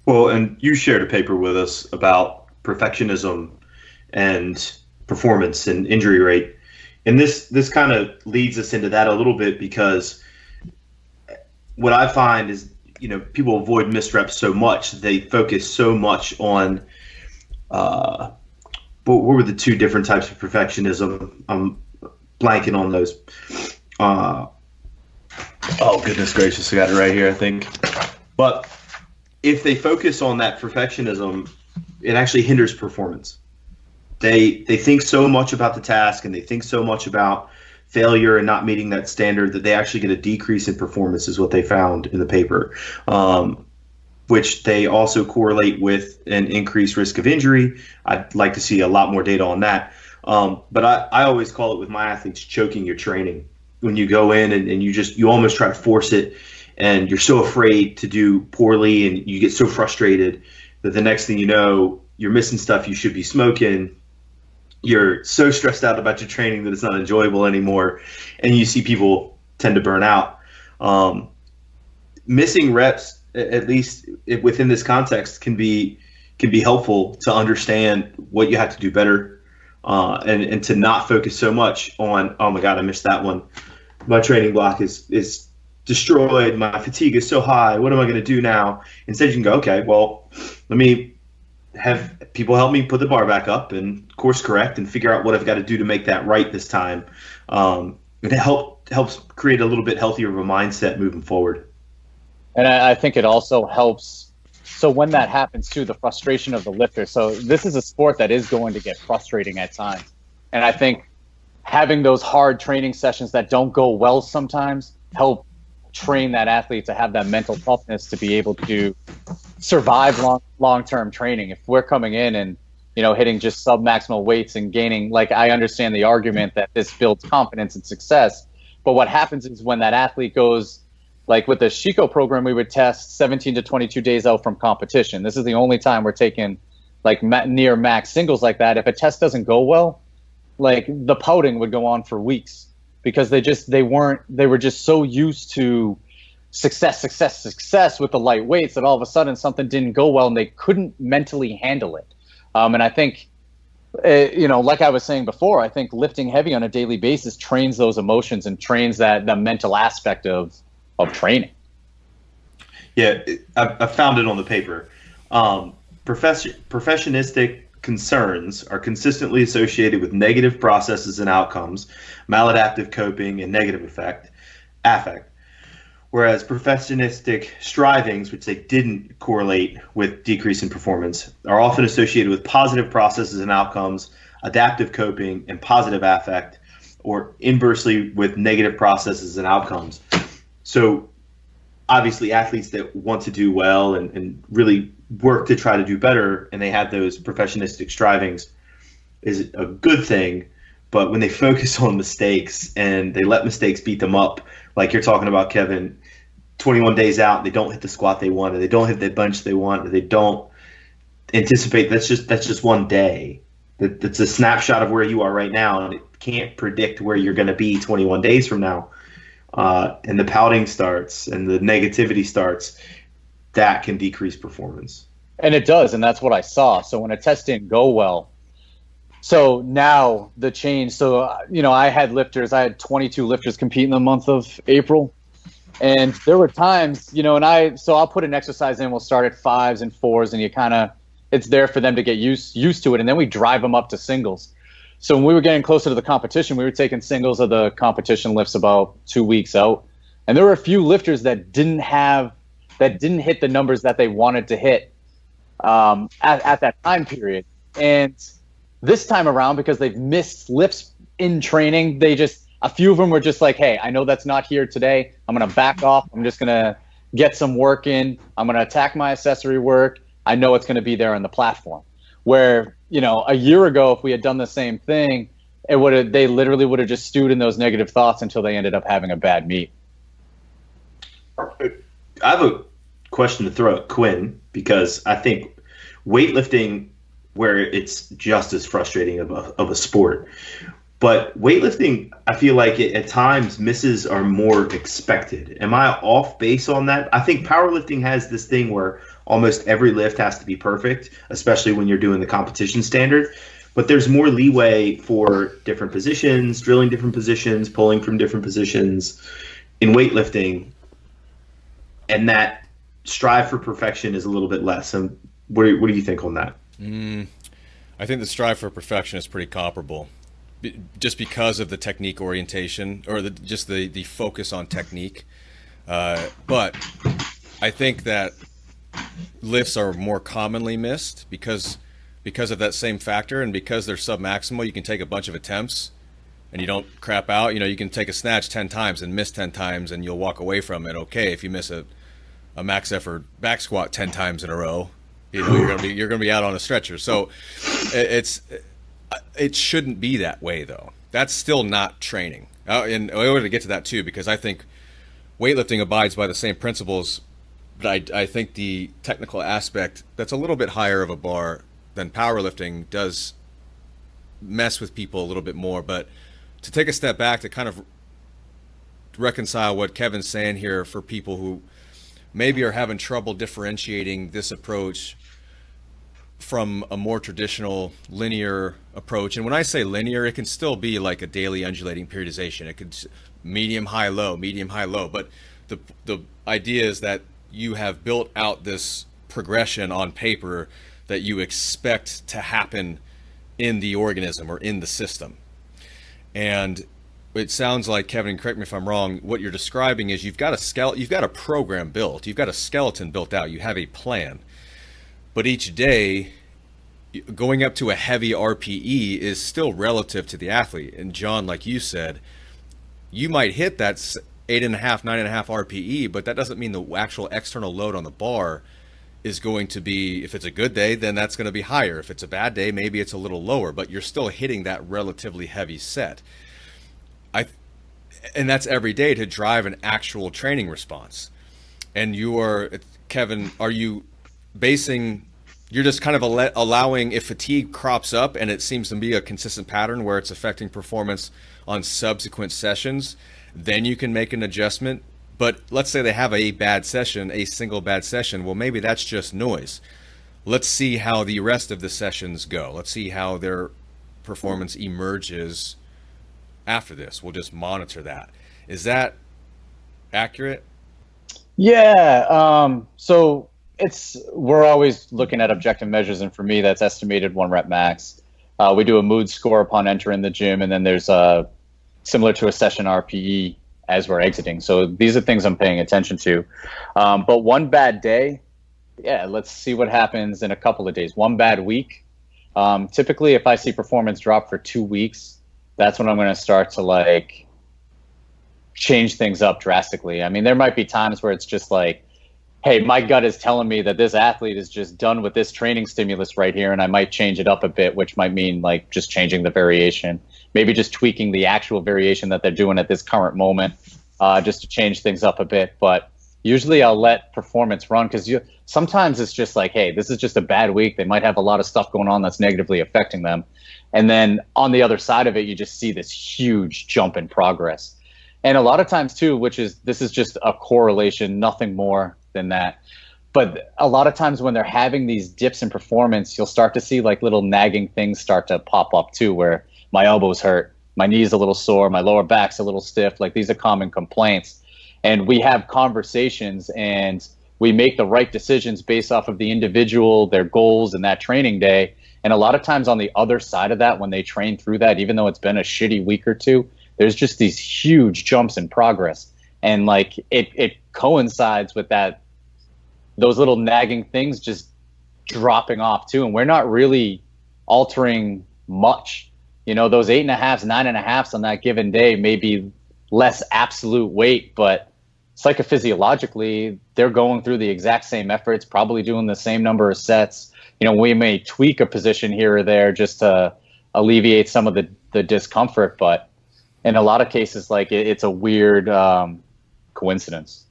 Well, and you shared a paper with us about perfectionism and performance and injury rate. And this kind of leads us into that a little bit because what I find is, people avoid misreps so much. They focus so much on what were the two different types of perfectionism? I'm blanking on those. Uh, oh, goodness gracious, I got it right here, I think. But if they focus on that perfectionism, it actually hinders performance. They think so much about the task and they think so much about failure and not meeting that standard that they actually get a decrease in performance, is what they found in the paper, which they also correlate with an increased risk of injury. I'd like to see a lot more data on that. But I always call it with my athletes choking your training. When you go in and you almost try to force it, and you're so afraid to do poorly and you get so frustrated that the next thing you know, you're missing stuff you should be smoking. You're so stressed out about your training that it's not enjoyable anymore, and you see people tend to burn out. Missing reps, at least within this context, can be helpful to understand what you have to do better, and to not focus so much on, oh my God, I missed that one. My training block is destroyed. My fatigue is so high. What am I going to do now? Instead, you can go, okay, well, let me have people help me put the bar back up and course correct and figure out what I've got to do to make that right this time. It helps create a little bit healthier of a mindset moving forward. And I think it also helps. So when that happens too, the frustration of the lifter. So this is a sport that is going to get frustrating at times. And I think having those hard training sessions that don't go well sometimes help train that athlete to have that mental toughness to be able to survive long-term training. If we're coming in and, hitting just sub-maximal weights and gaining, like, I understand the argument that this builds confidence and success, but what happens is when that athlete goes, like with the Chico program, we would test 17 to 22 days out from competition. This is the only time we're taking like near max singles like that. If a test doesn't go well, like the pouting would go on for weeks because they were just so used to success with the light weights that all of a sudden something didn't go well and they couldn't mentally handle it. And I think, like I was saying before, I think lifting heavy on a daily basis trains those emotions and trains the mental aspect of training. Yeah, I found it on the paper. Perfectionistic concerns are consistently associated with negative processes and outcomes, maladaptive coping, and negative affect, whereas perfectionistic strivings, which they didn't correlate with decrease in performance, are often associated with positive processes and outcomes, adaptive coping, and positive affect, or inversely with negative processes and outcomes. So obviously athletes that want to do well and really work to try to do better, and they have those perfectionistic strivings, is a good thing. But when they focus on mistakes and they let mistakes beat them up, like you're talking about, Kevin, 21 days out, they don't hit the squat they want, or they don't hit the bench they want, or they don't anticipate, that's just one day. That's a snapshot of where you are right now, and it can't predict where you're going to be 21 days from now. And the pouting starts and the negativity starts, that can decrease performance. And it does, and that's what I saw. So when a test didn't go well, so now the change, so, I had 22 lifters compete in the month of April. And there were times, so I'll put an exercise in, we'll start at 5s and 4s, and it's there for them to get used to it. And then we drive them up to singles. So when we were getting closer to the competition, we were taking singles of the competition lifts about 2 weeks out. And there were a few lifters that didn't hit the numbers that they wanted to hit at that time period. And this time around, because they've missed lifts in training, a few of them were just like, hey, I know that's not here today. I'm going to back off. I'm just going to get some work in. I'm going to attack my accessory work. I know it's going to be there on the platform. Where, a year ago, if we had done the same thing, they literally would have just stewed in those negative thoughts until they ended up having a bad meet. I have a question to throw at Quinn, because I think weightlifting, where it's just as frustrating of a sport, But weightlifting, I feel like at times misses are more expected. Am I off base on that? I think powerlifting has this thing where almost every lift has to be perfect, especially when you're doing the competition standard. But there's more leeway for different positions, drilling different positions, pulling from different positions in weightlifting. And that strive for perfection is a little bit less. And what do you think on that? I think the strive for perfection is pretty comparable, just because of the technique orientation, or just the focus on technique. But I think that lifts are more commonly missed because of that same factor, and because they're submaximal. You can take a bunch of attempts and you don't crap out. You can take a snatch 10 times and miss 10 times, and you'll walk away from it okay. If you miss a max effort back squat 10 times in a row, you're gonna be out on a stretcher. So it shouldn't be that way, though. That's still not training. And I wanted to get to that too, because I think weightlifting abides by the same principles, but I think the technical aspect that's a little bit higher of a bar than powerlifting does mess with people a little bit more. But to take a step back to kind of reconcile what Kevin's saying here for people who maybe are having trouble differentiating this approach from a more traditional linear approach. And when I say linear, it can still be like a daily undulating periodization. It could medium, high, low, medium, high, low. But the idea is that you have built out this progression on paper that you expect to happen in the organism or in the system. And it sounds like, Kevin, correct me if I'm wrong, what you're describing is you've got a program built, you've got a skeleton built out, you have a plan. But each day, going up to a heavy RPE is still relative to the athlete. And John, like you said, you might hit that 8.5, 9.5 RPE, but that doesn't mean the actual external load on the bar is going to be, if it's a good day, then that's going to be higher. If it's a bad day, maybe it's a little lower, but you're still hitting that relatively heavy set. And that's every day to drive an actual training response. And Kevin, are you you're just kind of allowing, if fatigue crops up and it seems to be a consistent pattern where it's affecting performance on subsequent sessions, then you can make an adjustment. But let's say they have a single bad session. Well, maybe that's just noise. Let's see how the rest of the sessions go. Let's see how their performance emerges after this. We'll just monitor that. Is that accurate? Yeah. So we're always looking at objective measures, and for me, that's estimated 1 rep max. We do a mood score upon entering the gym, and then there's similar to a session RPE as we're exiting. So these are things I'm paying attention to. But one bad day, let's see what happens in a couple of days. One bad week. Typically, if I see performance drop for 2 weeks, that's when I'm going to start to change things up drastically. I mean, there might be times where it's just like, hey, my gut is telling me that this athlete is just done with this training stimulus right here, and I might change it up a bit, which might mean just changing the variation, maybe just tweaking the actual variation that they're doing at this current moment, just to change things up a bit. But usually I'll let performance run, because sometimes it's just like, hey, this is just a bad week. They might have a lot of stuff going on that's negatively affecting them. And then on the other side of it, you just see this huge jump in progress. And a lot of times too, this is just a correlation, nothing more than that. But a lot of times when they're having these dips in performance, you'll start to see little nagging things start to pop up too, where my elbow's hurt, my knee's a little sore, my lower back's a little stiff. These are common complaints. And we have conversations and we make the right decisions based off of the individual, their goals, and that training day. And a lot of times on the other side of that, when they train through that, even though it's been a shitty week or two, there's just these huge jumps in progress. And it coincides with those little nagging things just dropping off too. And we're not really altering much. Those 8.5s, 9.5s on that given day may be less absolute weight, but psychophysiologically, they're going through the exact same efforts, probably doing the same number of sets. We may tweak a position here or there just to alleviate some of the discomfort, but in a lot of cases, it's a weird coincidence.